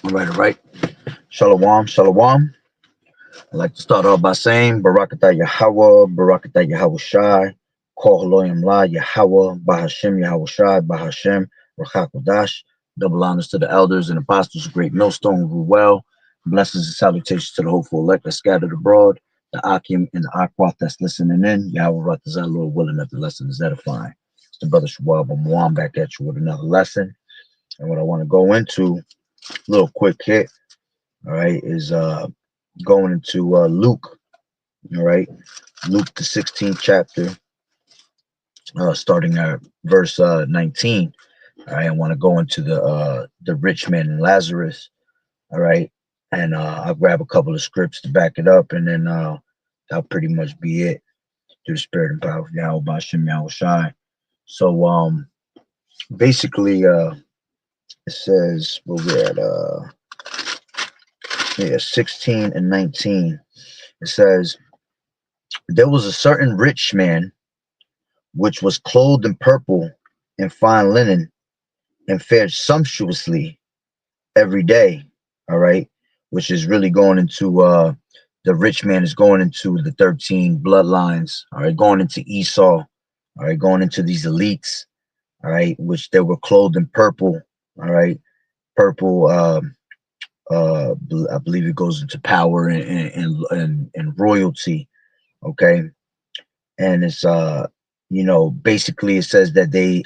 All right. Shalom, shalom. I'd like to start off by saying Barakatah Yahweh, Barakatah Yahweh Shai, Kol Haloyim La Yahweh, Bahashem Yahweh Shai, Bahashem, Rachakodash. Double honors to the elders and apostles of Great Millstone who rule well. Blessings and salutations to the hopeful elect that scattered abroad, the Akim and the Aquath that's listening in. Yahweh Ratazah, Lord willing that the lesson is edifying. It's the brother Shawab Mwam back at you with another lesson. And what I want to go into, little quick hit, all right, is going into Luke, all right, Luke the 16th chapter, starting at verse 19. All right, I want to go into the Rich Man and Lazarus, all right, and I'll grab a couple of scripts to back it up, and then that'll pretty much be it. Through the spirit and power of Yahweh Bashem Yahweh Shai. So basically it says where we're at 16 and 19. It says, there was a certain rich man which was clothed in purple and fine linen, and fared sumptuously every day. All right, which is really going into the rich man is going into the 13 bloodlines. All right, going into Esau. All right, going into these elites. All right, which they were clothed in purple. All right, purple. I believe it goes into power and royalty. Okay, and it's basically it says that they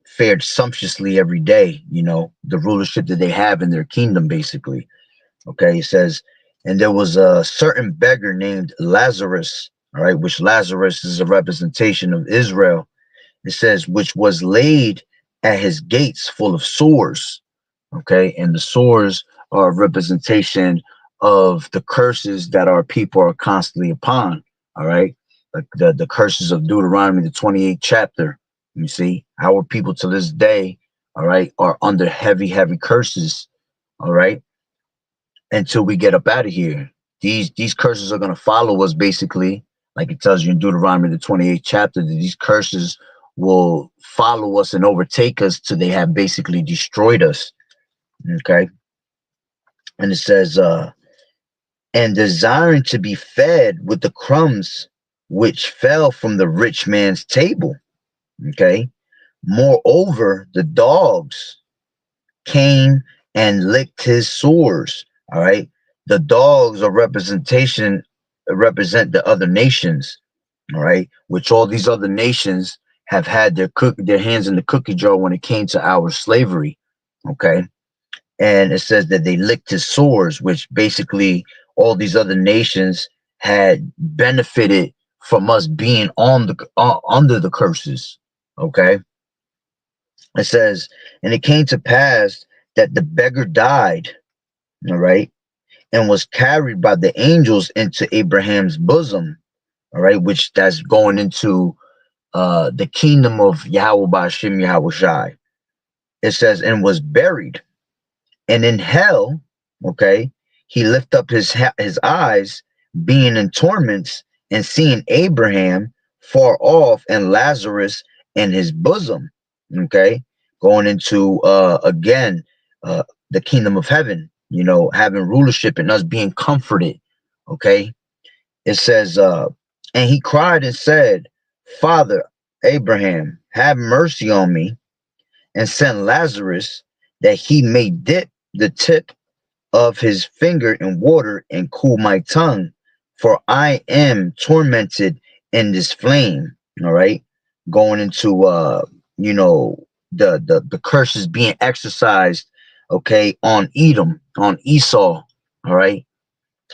fared sumptuously every day, the rulership that they have in their kingdom, basically. Okay, it says, and there was a certain beggar named Lazarus, all right, which Lazarus is a representation of Israel. It says, which was laid at his gates full of sores. Okay, and the sores are a representation of the curses that our people are constantly upon. All right, like the curses of Deuteronomy, the 28th chapter. You see, our people to this day, all right, are under heavy curses. All right, until we get up out of here. These curses are going to follow us, basically, like it tells you in Deuteronomy, the 28th chapter, that these curses will follow us and overtake us till they have basically destroyed us. Okay, and it says, and desiring to be fed with the crumbs which fell from the rich man's table. Okay, moreover, the dogs came and licked his sores. All right, the dogs are represent the other nations. All right, which all these other nations have had their hands in the cookie jar when it came to our slavery. Okay, and it says that they licked his sores, which basically all these other nations had benefited from us being on the under the curses. Okay, it says, and it came to pass that the beggar died, all right, and was carried by the angels into Abraham's bosom, all right, which that's going into the kingdom of Yahweh Bashim Yahweh Shai. It says, and was buried, and in hell, okay, he lift up his eyes, being in torments, and seeing Abraham far off and Lazarus in his bosom. Okay, going into again the kingdom of heaven, having rulership and us being comforted. Okay, it says, and he cried and said, Father Abraham, have mercy on me, and send Lazarus that he may dip the tip of his finger in water and cool my tongue, for I am tormented in this flame. All right, going into the curses being exercised, okay, on Edom, on Esau. All right,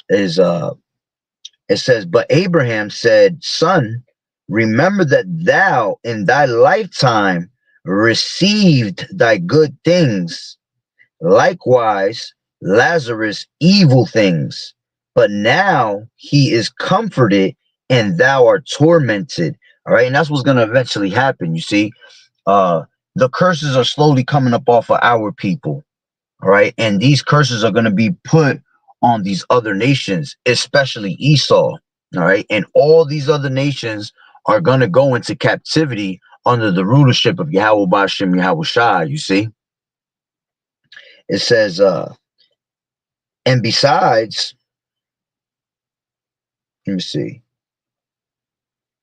is it says, but Abraham said, Son, remember that thou in thy lifetime received thy good things, likewise Lazarus evil things, but now he is comforted and thou art tormented. All right, and that's what's going to eventually happen. You see, the curses are slowly coming up off of our people. All right, and these curses are going to be put on these other nations, especially Esau. All right, and all these other nations are going to go into captivity under the rulership of Yahweh Bashem Yahweh Shai. You see, it says, And besides, let me see.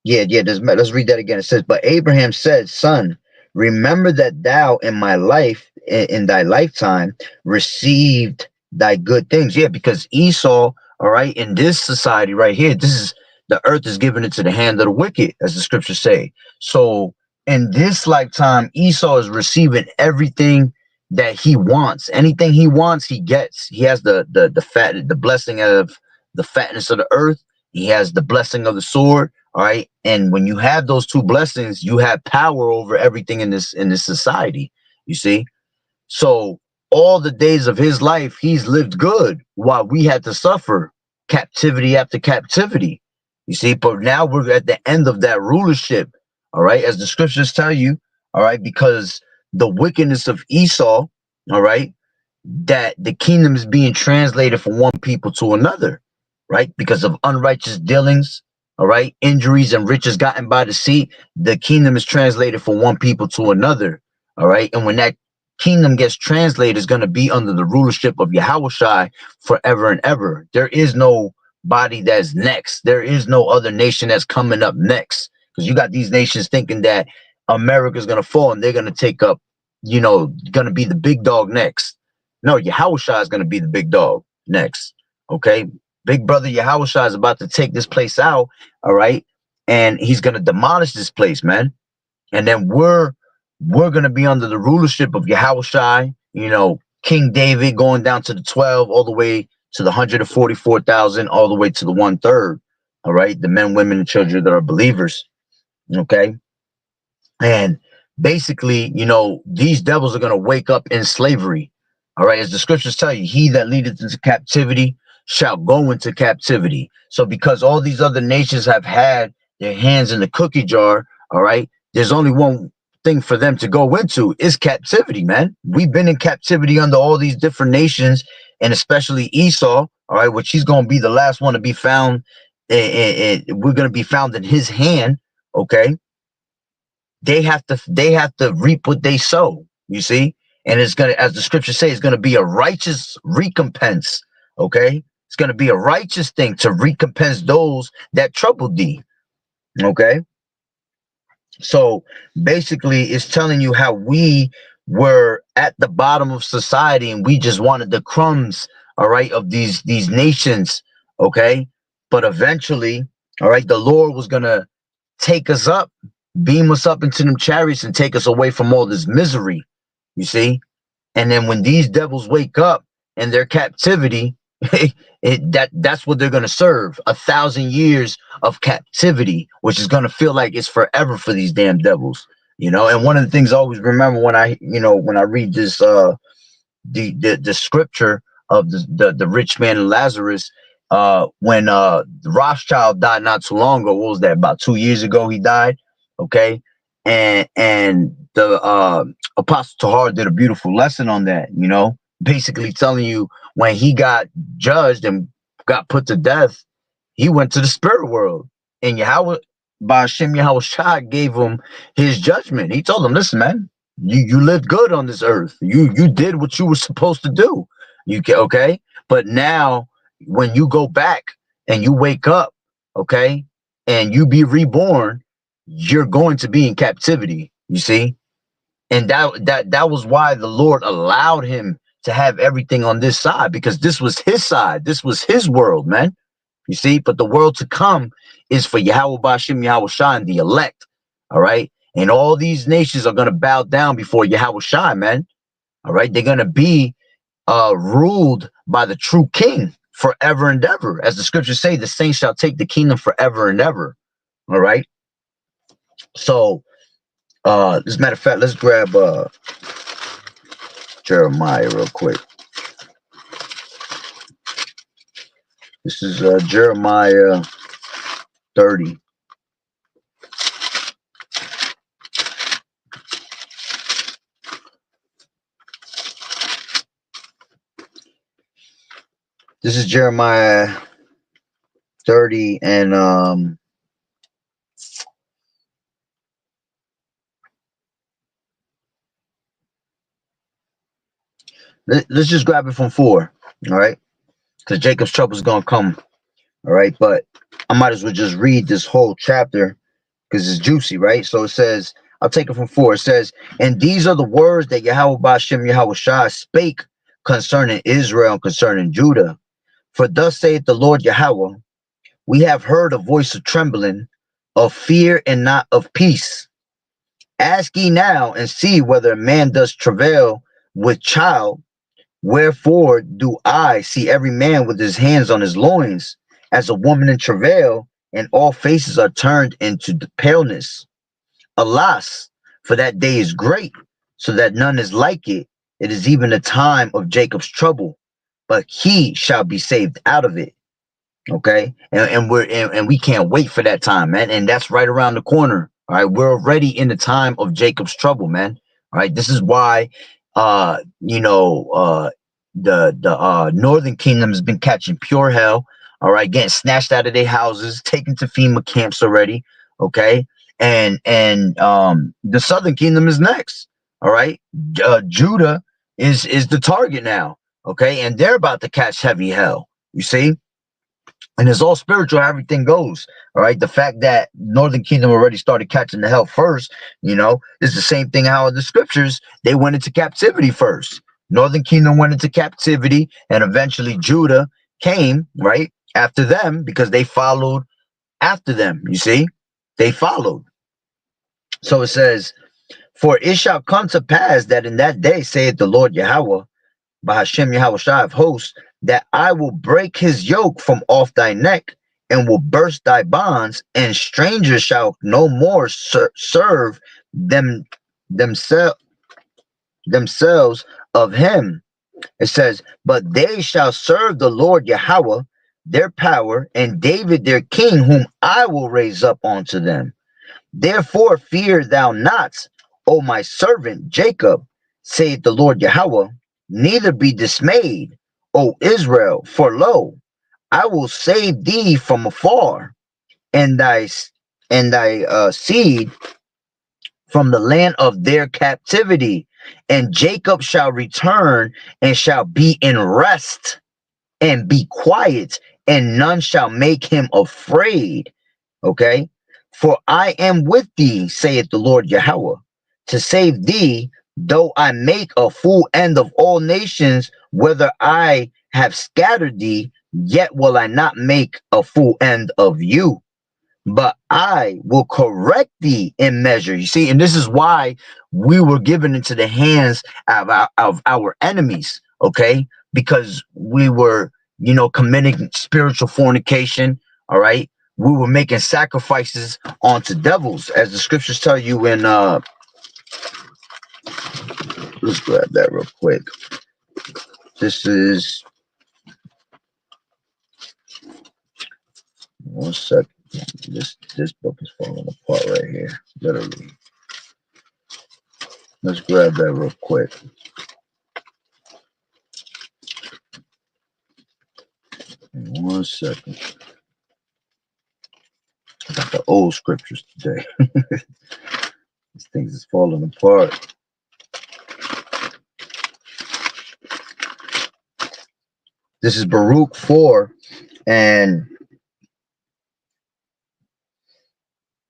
Yeah. Let's read that again. It says, "But Abraham said, Son, remember that thou in my life, in thy lifetime, received thy good things." Yeah, because Esau, all right, in this society right here, this is the earth is given into the hand of the wicked, as the scriptures say. So in this lifetime, Esau is receiving everything that he wants. Anything he wants, he gets. He has the blessing of the fatness of the earth. He has the blessing of the sword. All right. And when you have those two blessings, you have power over everything in this society. You see? So all the days of his life, he's lived good while we had to suffer captivity after captivity. You see, but now we're at the end of that rulership. All right, as the scriptures tell you, all right, because the wickedness of Esau, all right, that the kingdom is being translated from one people to another, right? Because of unrighteous dealings, all right, injuries and riches gotten by the sea, the kingdom is translated from one people to another, all right? And when that kingdom gets translated, it's going to be under the rulership of Yahushai forever and ever. There is no body that's next. There is no other nation that's coming up next. Because you got these nations thinking that America's going to fall and they're going to take up, going to be the big dog next. No, Yahushua is going to be the big dog next. Okay. Big brother Yahushua is about to take this place out. All right. And he's going to demolish this place, man. And then we're going to be under the rulership of Yahushua, King David going down to the 12, all the way to the 144,000, all the way to the 1/3. All right. The men, women, and children that are believers. Okay. And basically, these devils are going to wake up in slavery. All right. As the scriptures tell you, he that leadeth into captivity shall go into captivity. So because all these other nations have had their hands in the cookie jar, all right, there's only one thing for them to go into is captivity, man. We've been in captivity under all these different nations, and especially Esau, all right, which he's going to be the last one to be found. We're going to be found in his hand. Okay. They have to reap what they sow, you see. And it's gonna, as the scriptures say, it's gonna be a righteous recompense. Okay, it's gonna be a righteous thing to recompense those that troubled thee. Okay, so basically it's telling you how we were at the bottom of society and we just wanted the crumbs, all right, of these nations. Okay, but eventually, all right, the Lord was gonna take us up, beam us up into them chariots and take us away from all this misery, you see. And then when these devils wake up in their captivity, that's what they're going to serve, 1,000 years of captivity, which is going to feel like it's forever for these damn devils. And one of the things I always remember when I read this the scripture of the rich man and Lazarus, when Rothschild died not too long ago. What was that? About 2 years ago he died. Okay. And the Apostle Tahar did a beautiful lesson on that, basically telling you when he got judged and got put to death, he went to the spirit world. And Yahweh, by Hashem Yahweh Shah, gave him his judgment. He told him, listen, man, you lived good on this earth. You did what you were supposed to do. Okay? But now when you go back and you wake up, okay, and you be reborn, you're going to be in captivity, you see? And that was why the Lord allowed him to have everything on this side, because this was his side. This was his world, man. You see, but the world to come is for Yahweh Bashim Yahweh Shai and the elect. All right. And all these nations are going to bow down before Yahweh Shai, man. All right. They're going to be ruled by the true king forever and ever. As the scriptures say, the saints shall take the kingdom forever and ever. All right. So, as a matter of fact, let's grab Jeremiah real quick. This is Jeremiah 30. This is Jeremiah 30, and let's just grab it from 4. All right. because Jacob's trouble is gonna come. All right, but I might as well just read this whole chapter because it's juicy, right? So it says, I'll take it from 4. It says, and these are the words that Yahweh Ba'ashem Yahweh Shai spake concerning Israel and concerning Judah. For thus saith the Lord Yahweh, we have heard a voice of trembling, of fear and not of peace. Ask ye now and see whether a man does travail with child. Wherefore do I see every man with his hands on his loins, as a woman in travail, and all faces are turned into the paleness. Alas, for that day is great, so that none is like it. It is even the time of Jacob's trouble, but he shall be saved out of it. Okay, and we can't wait for that time, man. And that's right around the corner. All right, we're already in the time of Jacob's trouble, man. All right, this is why the northern kingdom has been catching pure hell. All right, getting snatched out of their houses, taken to FEMA camps already. Okay, and the southern kingdom is next. All right, Judah is the target now. Okay, and they're about to catch heavy hell. You see. And it's all spiritual, everything goes. All right. The fact that Northern Kingdom already started catching the hell first, is the same thing how in the scriptures they went into captivity first. Northern Kingdom went into captivity, and eventually Judah came right after them because they followed after them. You see, they followed. So it says, for it shall come to pass that in that day, saith the Lord Yahweh, Bahashem Yahweh Shai of hosts, that I will break his yoke from off thy neck and will burst thy bonds, and strangers shall no more serve themselves of him. It says, but they shall serve the Lord Yahweh, their power, and David their king, whom I will raise up unto them. Therefore fear thou not, O my servant Jacob, saith the Lord Yahweh, neither be dismayed, O Israel, for lo, I will save thee from afar, and thy seed from the land of their captivity. And Jacob shall return and shall be in rest and be quiet, and none shall make him afraid. Okay. For I am with thee, saith the Lord Yahweh, to save thee, though I make a full end of all nations, whether I have scattered thee, yet will I not make a full end of you. But I will correct thee in measure. You see, and this is why we were given into the hands of our enemies, okay? Because we were, committing spiritual fornication, all right? We were making sacrifices onto devils, as the scriptures tell you in, let's grab that real quick. This is, one second. This book is falling apart right here, literally. Let's grab that real quick. One second. I got the old scriptures today. These things is falling apart. This is Baruch 4, and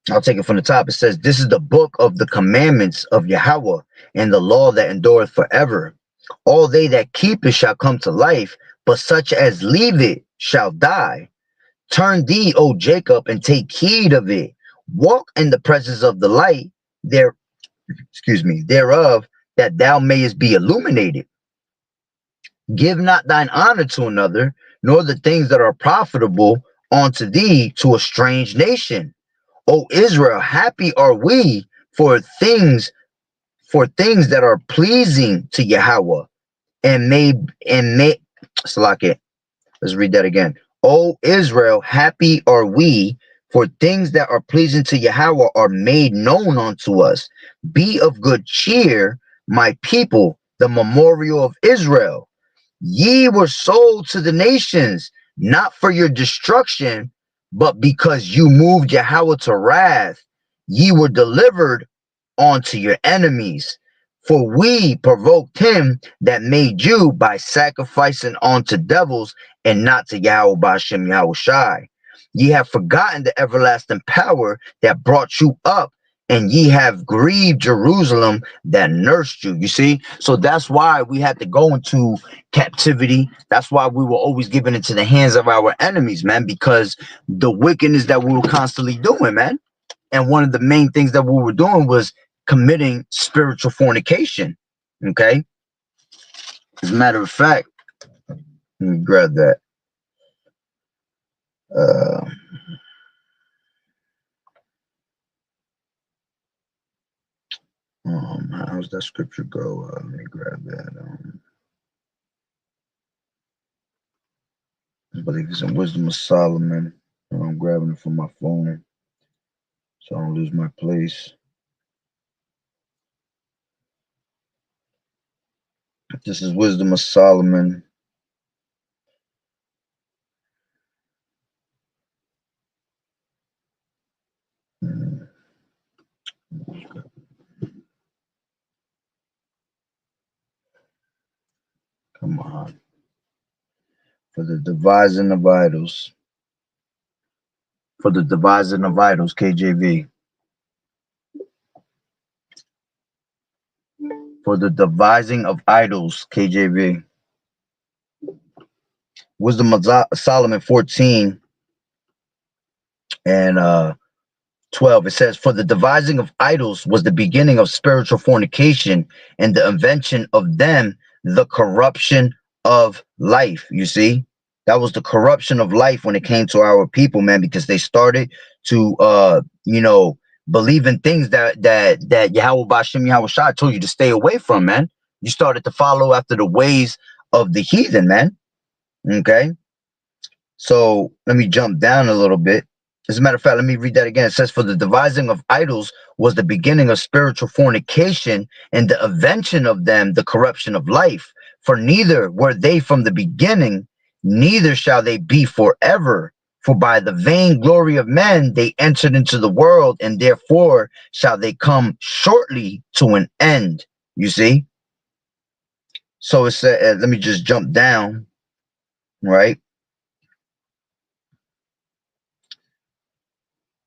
I'll take it from the top. It says, this is the book of the commandments of Yahweh and the law that endureth forever. All they that keep it shall come to life, but such as leave it shall die. Turn thee, O Jacob, and take heed of it. Walk in the presence of the light thereof, that thou mayest be illuminated. Give not thine honor to another, nor the things that are profitable unto thee to a strange nation. O Israel, happy are we for things that are pleasing to Yahweh, and may Salakia. Let's read that again. O Israel, happy are we, for things that are pleasing to Yahweh are made known unto us. Be of good cheer, my people, the memorial of Israel. Ye were sold to the nations, not for your destruction, but because you moved Yahweh to wrath. Ye were delivered unto your enemies. For we provoked him that made you by sacrificing unto devils and not to Yahweh Bashem Yahweh Shai. Ye have forgotten the everlasting power that brought you up, and ye have grieved Jerusalem that nursed you. You see? So that's why we had to go into captivity. That's why we were always given into the hands of our enemies, man, because the wickedness that we were constantly doing, man. And one of the main things that we were doing was committing spiritual fornication. Okay. As a matter of fact, let me grab that. Uh, how's that scripture go? Let me grab that. I believe it's in Wisdom of Solomon. I'm grabbing it from my phone so I don't lose my place. This is Wisdom of Solomon. Come on. For the devising of idols. For the devising of idols, KJV. For the devising of idols, KJV. Wisdom of Solomon 14 and 12. It says, for the devising of idols was the beginning of spiritual fornication, and the invention of them the corruption of life. You see, that was the corruption of life when it came to our people, man, because they started to believe in things that Yahweh Bashem Yahweh Shai told you to stay away from, man. You started to follow after the ways of the heathen, man. Okay, so let me jump down a little bit. As a matter of fact, let me read that again. It says, for the devising of idols was the beginning of spiritual fornication, and the invention of them the corruption of life. For neither were they from the beginning, neither shall they be forever. For by the vain glory of men they entered into the world, and therefore shall they come shortly to an end. You see? So it said, let me just jump down, right?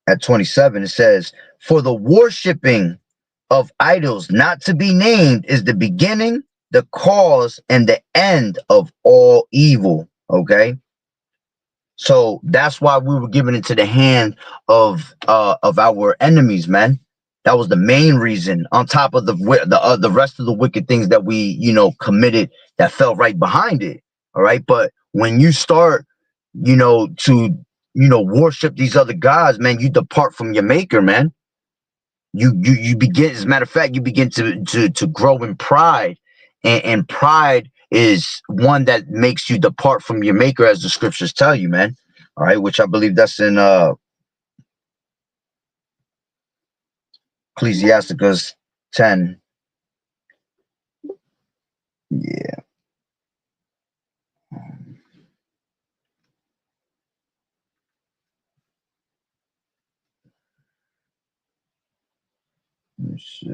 At 27, it says, for the worshiping of idols not to be named is the beginning, the cause, and the end of all evil. Okay. So that's why we were given into the hand of our enemies, man. That was the main reason, on top of the rest of the wicked things that we, committed that fell right behind it. All right. But when you start, to, worship these other gods, man, you depart from your maker, man. You begin, as a matter of fact, you begin to grow in pride, and pride is one that makes you depart from your maker, as the scriptures tell you, man. All right, which I believe that's in Ecclesiasticus 10. Yeah. Let me see.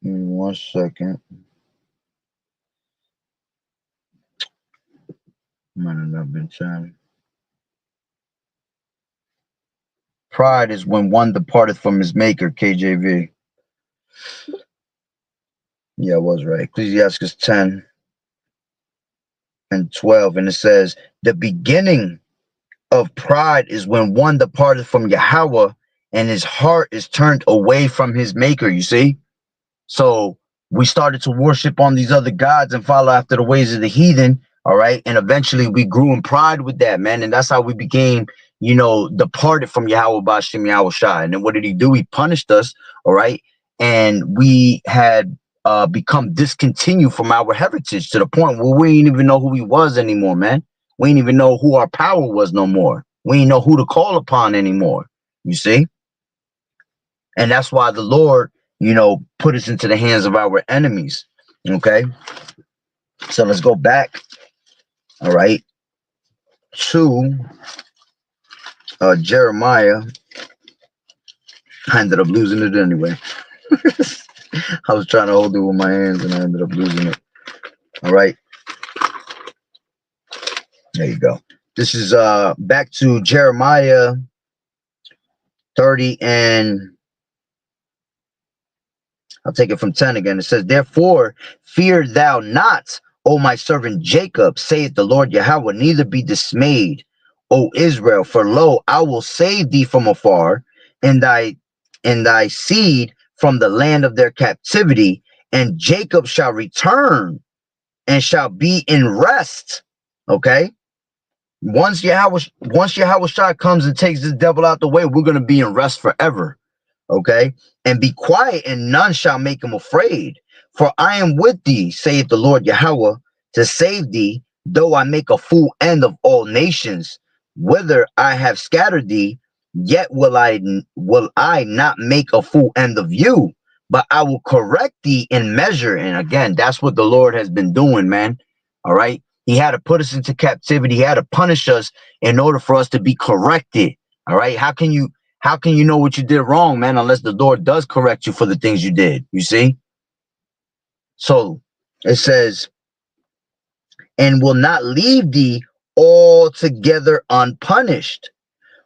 Give me 1 second. Might have not been time. Pride is when one departeth from his maker, KJV. Yeah, I was right. Ecclesiasticus 10 and 12. And it says, the beginning of pride is when one departed from Yahweh and his heart is turned away from his maker. You see? So we started to worship on these other gods and follow after the ways of the heathen. All right. And eventually we grew in pride with that, man. And that's how we became, departed from Yahweh Bashem Yahweh Shai. And then what did he do? He punished us. All right. And we had become discontinued from our heritage to the point where we didn't even know who he was anymore, man. We didn't even know who our power was no more. We didn't know who to call upon anymore. You see? And that's why the Lord, put us into the hands of our enemies. Okay. So let's go back. All right. To Jeremiah I ended up losing it anyway. I was trying to hold it with my hands and I ended up losing it. All right. There you go. This is back to Jeremiah 30, and I'll take it from 10 again. It says, therefore, fear thou not, O my servant Jacob, saith the Lord Yahweh, neither be dismayed, O Israel, for lo, I will save thee from afar, and thy seed from the land of their captivity, and Jacob shall return and shall be in rest. Okay. Once Yahweh Shai comes and takes this devil out the way, we're going to be in rest forever. Okay. And be quiet, and none shall make him afraid. For I am with thee, saith the Lord Yahweh, to save thee, though I make a full end of all nations. Whither I have scattered thee, yet will I not make a full end of you, but I will correct thee in measure. And again, that's what the Lord has been doing, man. All right. He had to put us into captivity. He had to punish us in order for us to be corrected. All right. How can you know what you did wrong, man, unless the Lord does correct you for the things you did? You see? So it says, and will not leave thee altogether unpunished.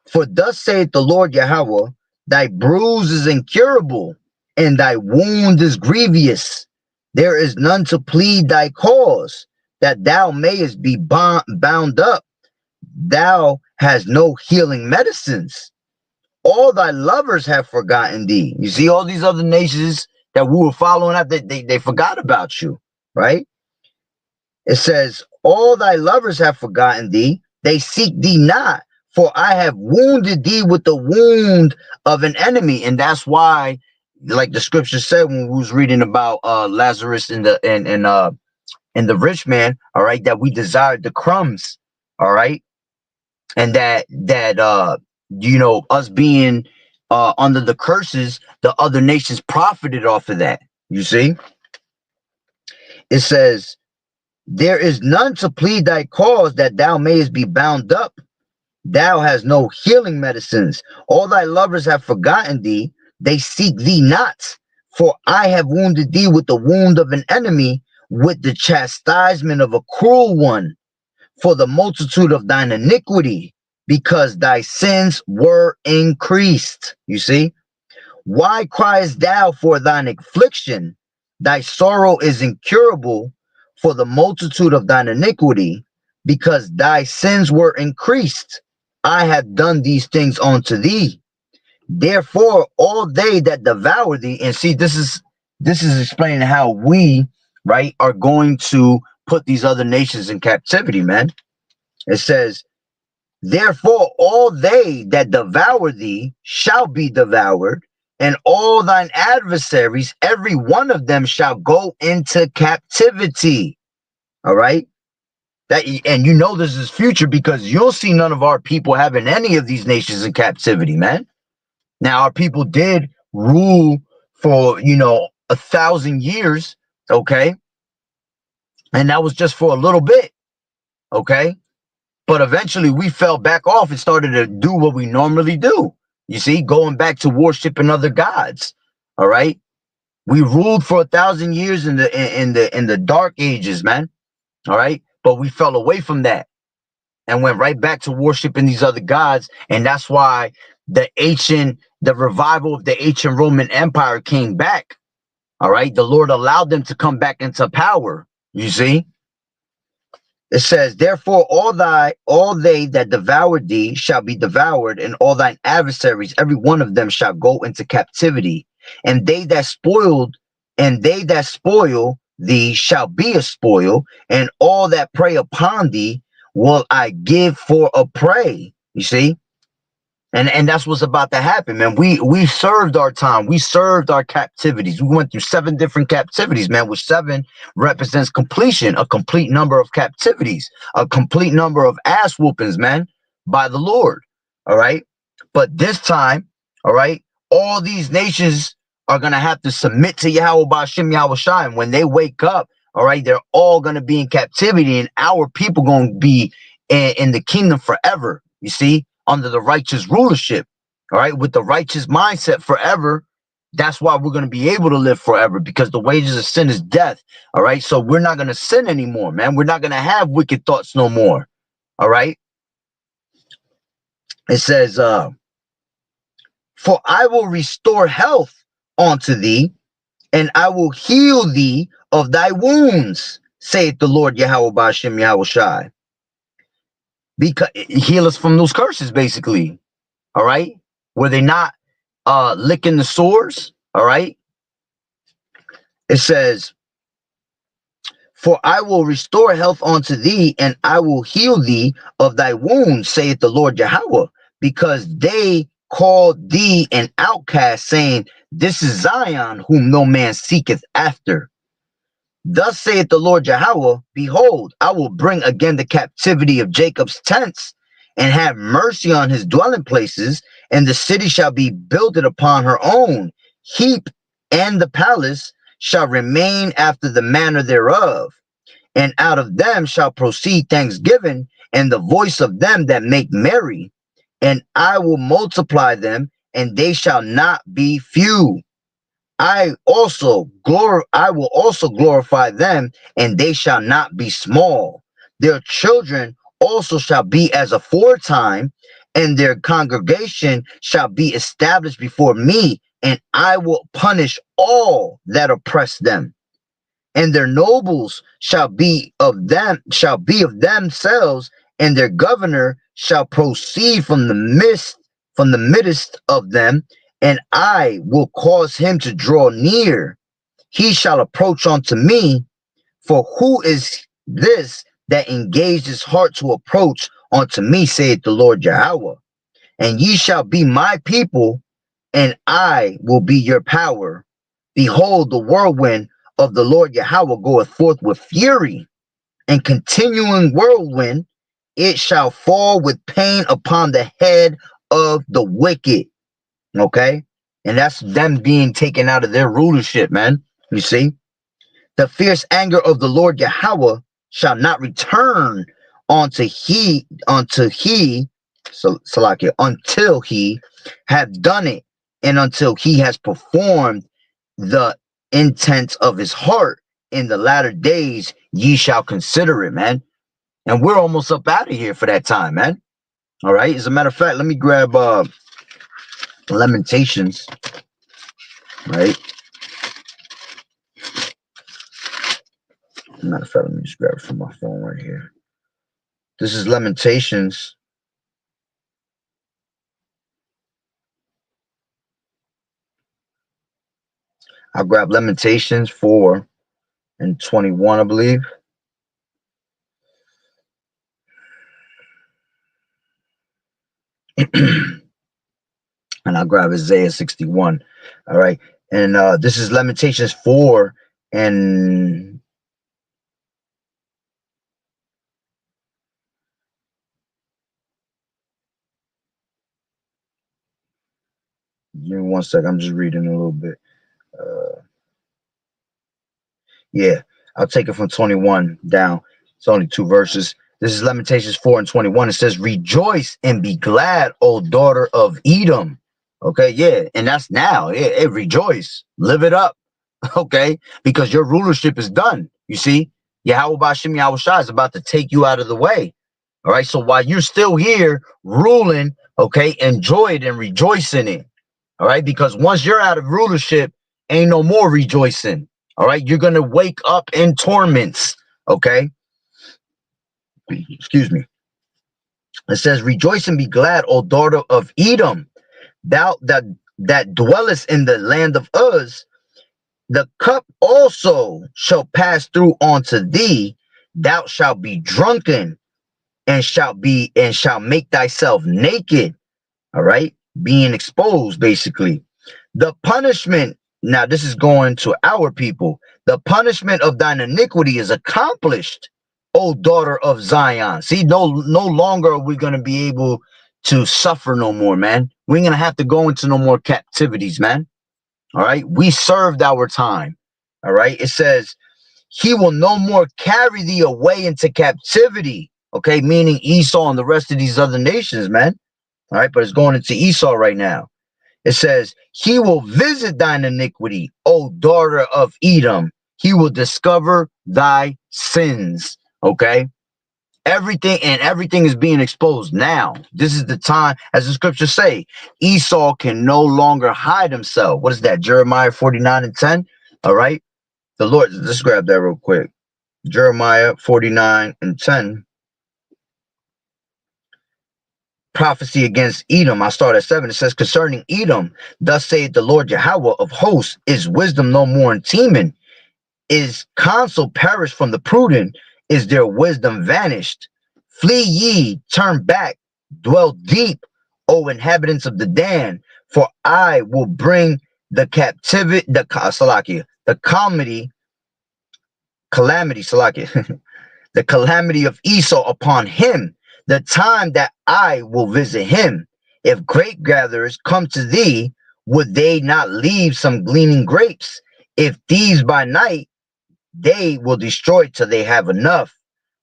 For thus saith the Lord Yahweh, thy bruise is incurable, and thy wound is grievous. There is none to plead thy cause, that thou mayest be bound up. Thou hast no healing medicines. All thy lovers have forgotten thee. You see, all these other nations that we were following up, they forgot about you, right? It says, all thy lovers have forgotten thee. They seek thee not, for I have wounded thee with the wound of an enemy. And that's why, like the scripture said when we was reading about Lazarus and the rich man, all right, that we desired the crumbs, all right, and that us being under the curses, the other nations profited off of that. You see, it says, there is none to plead thy cause, that thou mayest be bound up. Thou hast no healing medicines. All thy lovers have forgotten thee. They seek thee not. For I have wounded thee with the wound of an enemy, with the chastisement of a cruel one, for the multitude of thine iniquity, because thy sins were increased. You see? Why criest thou for thine affliction? Thy sorrow is incurable, for the multitude of thine iniquity, because thy sins were increased. I have done these things unto thee. Therefore, all they that devour thee, and see, this is explaining how we, right, are going to put these other nations in captivity, man. It says, therefore, all they that devour thee shall be devoured, and all thine adversaries, every one of them shall go into captivity. All right. And you know this is future, because you'll see none of our people having any of these nations in captivity, man. Now, our people did rule for 1,000 years, okay, and that was just for a little bit, okay. But eventually we fell back off and started to do what we normally do. You see, going back to worshiping other gods. All right. We ruled for 1,000 years in the dark ages, man. All right. But we fell away from that and went right back to worshiping these other gods. And that's why the revival of the ancient Roman Empire came back. All right. The Lord allowed them to come back into power. You see? It says, therefore, all they that devoured thee shall be devoured, and all thine adversaries, every one of them shall go into captivity. And they that spoil thee shall be a spoil, and all that prey upon thee will I give for a prey. You see? And that's what's about to happen, man. We served our time. We served our captivities. We went through 7 different captivities, man, which 7 represents completion, a complete number of captivities, a complete number of ass whoopings, man, by the Lord. All right. But this time, all right, all these nations are going to have to submit to Yahweh Ba'ashem Yahweh Shai. And when they wake up, all right, they're all going to be in captivity, and our people going to be in the kingdom forever. You see? Under the righteous rulership. All right, with the righteous mindset forever. That's why we're going to be able to live forever, because the wages of sin is death. All right, so we're not going to sin anymore, man. We're not going to have wicked thoughts no more. All right, it says, for I will restore health unto thee, and I will heal thee of thy wounds, saith the Lord Yahweh Ba'ashem Yahweh Shai. Because heal us from those curses, basically. All right, were they not licking the sores? All right, it says, for I will restore health unto thee, and I will heal thee of thy wounds, saith the Lord Yahweh, because they called thee an outcast, saying, this is Zion, whom no man seeketh after. Thus saith the Lord Yahweh, behold, I will bring again the captivity of Jacob's tents, and have mercy on his dwelling places, and the city shall be builded upon her own heap, and the palace shall remain after the manner thereof. And out of them shall proceed thanksgiving, and the voice of them that make merry. And I will multiply them, and they shall not be few. I will also glorify them, and they shall not be small. Their children also shall be as aforetime, and their congregation shall be established before me, and I will punish all that oppress them. And their nobles shall be of themselves, and their governor shall proceed from the midst of them, and I will cause him to draw near. He shall approach unto me, for who is this that engaged his heart to approach unto me, saith the Lord Yahweh? And ye shall be my people, and I will be your power. Behold, the whirlwind of the Lord Yahweh goeth forth with fury, and continuing whirlwind, it shall fall with pain upon the head of the wicked. Okay? And that's them being taken out of their rulership, man. You see? The fierce anger of the Lord Yahweh shall not return until he have done it, and until he has performed the intent of his heart. In the latter days ye shall consider it, man. And we're almost up out of here for that time, man. All right, as a matter of fact, let me grab Lamentations, right? Matter of fact, let me just grab it from my phone right here. This is Lamentations. I'll grab Lamentations 4 and 21, I believe. And I'll grab Isaiah 61. All right. And this is Lamentations 4 and give me 1 second. I'm just reading a little bit. Yeah, I'll take it from 21 down. It's only 2 verses. This is Lamentations 4 and 21. It says, rejoice and be glad, O daughter of Edom. Okay, yeah, and that's now. Yeah, rejoice. Live it up. Okay, because your rulership is done. You see, Yahweh Ba'ashem Yahweh Shai is about to take you out of the way. All right, so while you're still here ruling, okay, enjoy it and rejoice in it. All right, because once you're out of rulership, ain't no more rejoicing. All right, you're going to wake up in torments. Okay, excuse me. It says, rejoice and be glad, O daughter of Edom, thou that dwellest in the land of Uz. The cup also shall pass through unto thee. Thou shalt be drunken, and shall make thyself naked. All right, being exposed, basically. The punishment, now this is going to our people. The punishment of thine iniquity is accomplished, O daughter of Zion. See, no longer are we going to be able to suffer no more, man. We ain't going to have to go into no more captivities, man. All right, we served our time. All right, it says, he will no more carry thee away into captivity. Okay, meaning Esau and the rest of these other nations, man. All right, but it's going into Esau right now. It says, he will visit thine iniquity, O daughter of Edom. He will discover thy sins. Okay. Everything is being exposed now. This is the time, as the scriptures say, Esau can no longer hide himself. What is that? Jeremiah 49:10. All right. The Lord, let's grab that real quick. Jeremiah 49:10. Prophecy against Edom. I start at 7. It says, concerning Edom, thus saith the Lord Yahweh of hosts, is wisdom no more in Teman? Is counsel perished from the prudent? Is their wisdom vanished? Flee ye, turn back, dwell deep, O inhabitants of the Dan, for I will bring the captivity, the Salakia, the calamity, Salakia, the calamity of Esau upon him, the time that I will visit him. If grape gatherers come to thee, would they not leave some gleaning grapes? If thieves by night, they will destroy till they have enough.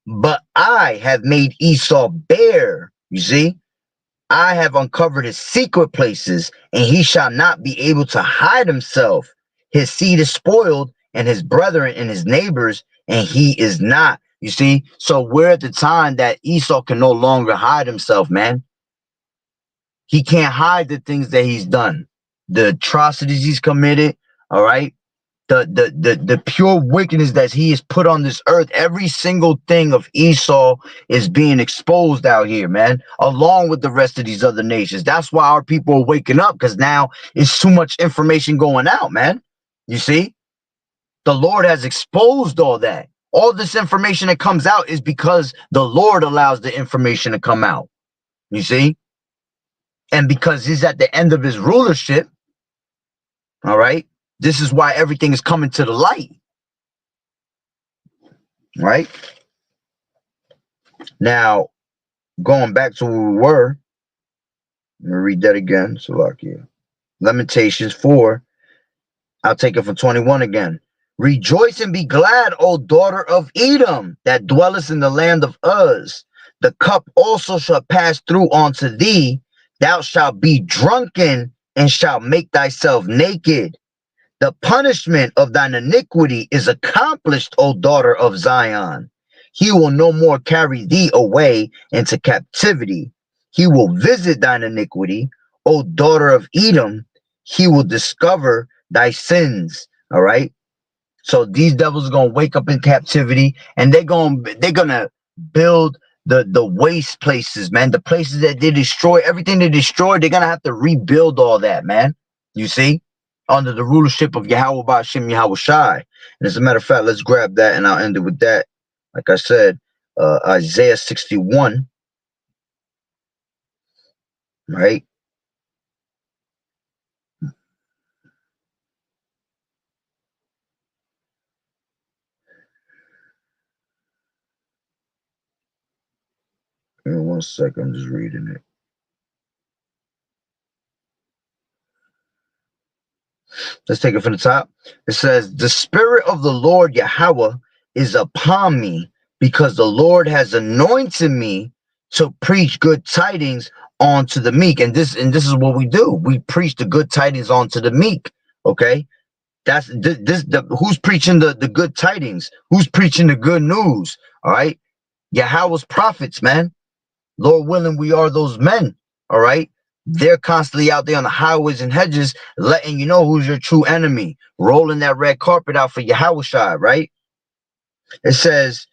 But I have made Esau bare. You see, I have uncovered his secret places, and he shall not be able to hide himself. His seed is spoiled, and his brethren and his neighbors, and he is not. You see, so we're at the time that Esau can no longer hide himself, man. He can't hide the things that he's done, the atrocities he's committed. All right. The pure wickedness that he has put on this earth. Every single thing of Esau is being exposed out here, man, along with the rest of these other nations. That's why our people are waking up, because now it's too much information going out, man. You see, the Lord has exposed all that. All this information that comes out is because the Lord allows the information to come out. You see, and because he's at the end of his rulership. All right. This is why everything is coming to the light. Right now, going back to where we were, let me read that again. Salakia. Lamentations 4. I'll take it from 21 again. Rejoice and be glad, O daughter of Edom, that dwellest in the land of Uz. The cup also shall pass through unto thee. Thou shalt be drunken and shalt make thyself naked. The punishment of thine iniquity is accomplished, O daughter of Zion. He will no more carry thee away into captivity. He will visit thine iniquity, O daughter of Edom. He will discover thy sins. All right. So these devils are gonna wake up in captivity, and they're gonna build the waste places, man. The places that they destroy, everything they destroyed, they're gonna have to rebuild all that, man. You see, under the rulership of Yahweh Ba'ashem Yahweh Shai. And as a matter of fact, let's grab that, and I'll end it with that. Like I said, Isaiah 61, right? Give me 1 second, I'm just reading it. Let's take it from the top. It says, the Spirit of the Lord Yahweh is upon me, because the Lord has anointed me to preach good tidings unto the meek. And this is what we do. We preach the good tidings unto the meek. Okay. That's who's preaching the good tidings? Who's preaching the good news? All right. Yahweh's prophets, man. Lord willing, we are those men. All right. They're constantly out there on the highways and hedges, letting you know who's your true enemy, rolling that red carpet out for Yahweh Shai, right? It says,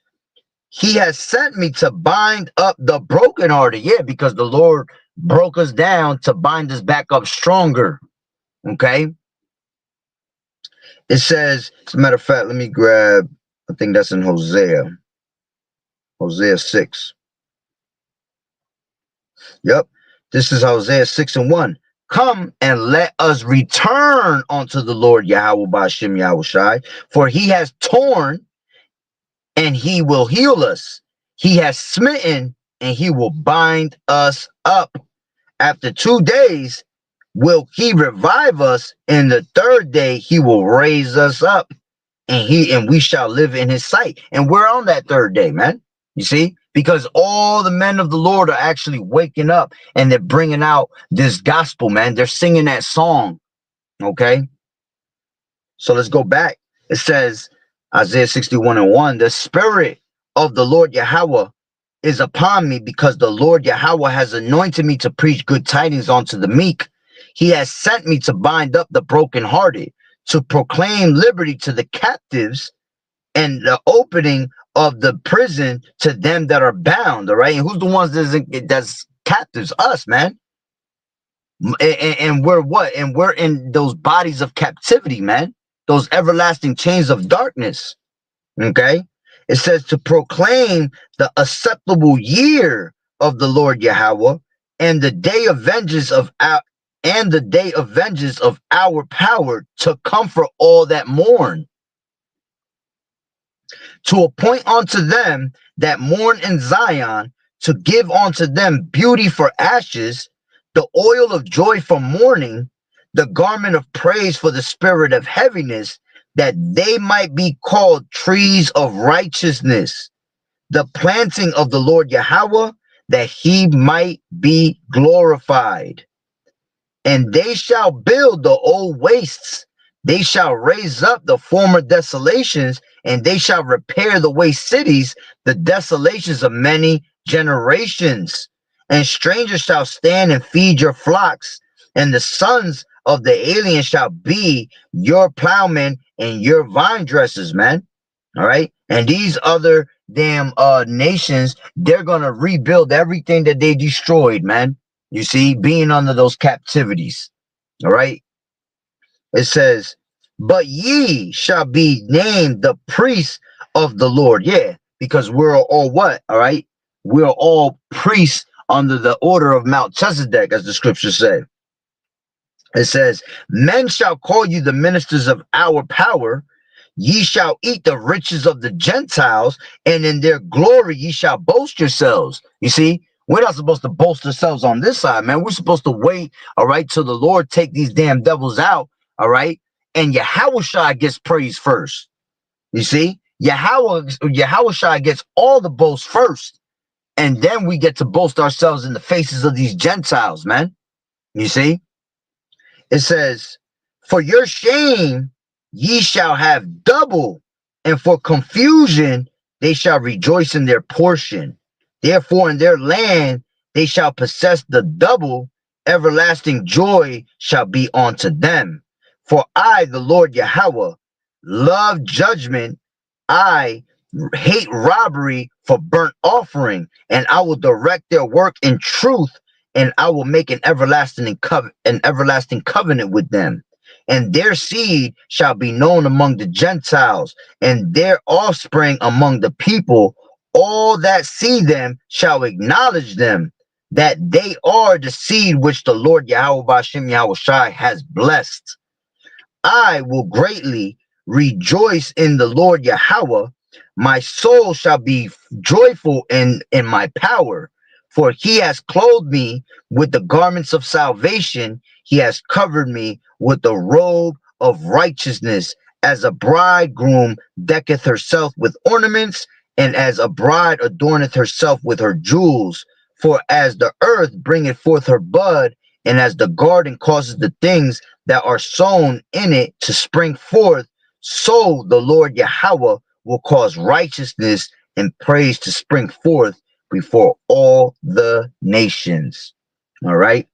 he has sent me to bind up the brokenhearted. Yeah, because the Lord broke us down to bind us back up stronger. Okay. It says, as a matter of fact, let me grab, I think that's in Hosea 6. Yep. This is Hosea 6:1. Come and let us return unto the Lord Yahweh Ba'ashem Yahweh Shai, for he has torn and he will heal us. He has smitten and he will bind us up. After 2 days will he revive us, and the third day he will raise us up, and we shall live in his sight. And we're on that third day, man. You see, because all the men of the Lord are actually waking up and they're bringing out this gospel, man. They're singing that song. Okay. So let's go back. It says, Isaiah 61:1, the spirit of the Lord Yahweh is upon me, because the Lord Yahweh has anointed me to preach good tidings unto the meek. He has sent me to bind up the brokenhearted, to proclaim liberty to the captives, and the opening of the prison to them that are bound. All right. And who's the ones that's captives? Us, man. And we're what? And we're in those bodies of captivity, man. Those everlasting chains of darkness. Okay. It says to proclaim the acceptable year of the Lord Yahweh, and the day of vengeance of our power, to comfort all that mourn, to appoint unto them that mourn in Zion, to give unto them beauty for ashes, the oil of joy for mourning, the garment of praise for the spirit of heaviness, that they might be called trees of righteousness, the planting of the Lord Yahweh, that he might be glorified. And they shall build the old wastes, they shall raise up the former desolations, and they shall repair the waste cities, the desolations of many generations. And strangers shall stand and feed your flocks, and the sons of the alien shall be your plowmen and your vine dressers, man. All right. And these other damn nations, they're gonna rebuild everything that they destroyed, man. You see, being under those captivities. All right. It says, but ye shall be named the priests of the Lord. Yeah, because we're all what? All right. We're all priests under the order of Melchizedek, as the scriptures say. It says, men shall call you the ministers of our power. Ye shall eat the riches of the Gentiles, and in their glory ye shall boast yourselves. You see, we're not supposed to boast ourselves on this side, man. We're supposed to wait, all right, till the Lord take these damn devils out, all right? And Yahweh gets praised first. You see, Yahweh gets all the boast first, and then we get to boast ourselves in the faces of these Gentiles, man. You see? It says, for your shame ye shall have double, and for confusion they shall rejoice in their portion. Therefore in their land they shall possess the double, everlasting joy shall be unto them. For I, the Lord Yahweh, love judgment. I hate robbery for burnt offering, and I will direct their work in truth, and I will make an everlasting covenant with them. And their seed shall be known among the Gentiles, and their offspring among the people. All that see them shall acknowledge them, that they are the seed which the Lord Yahweh Bashem Yahweh Shai has blessed. I will greatly rejoice in the Lord Yahweh. My soul shall be joyful in my power, for he has clothed me with the garments of salvation. He has covered me with the robe of righteousness, as a bridegroom decketh herself with ornaments, and as a bride adorneth herself with her jewels. For as the earth bringeth forth her bud, and as the garden causes the things that are sown in it to spring forth, so the Lord Yahweh will cause righteousness and praise to spring forth before all the nations. All right.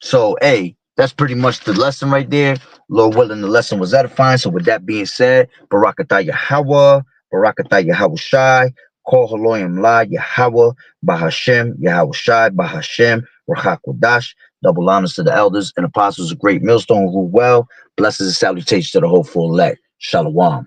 So, hey, that's pretty much the lesson right there. Lord willing, the lesson was edifying. So, with that being said, Barakatah Yahweh, Barakatah Yahweh Shai, Kol Haloyim La Yahweh, Bahashem, Yahweh Shai, Bahashem, Rachakodash. Double honors to the elders and apostles of Great Millstone who well. Blessings and salutations to the hopeful elect. Shalom.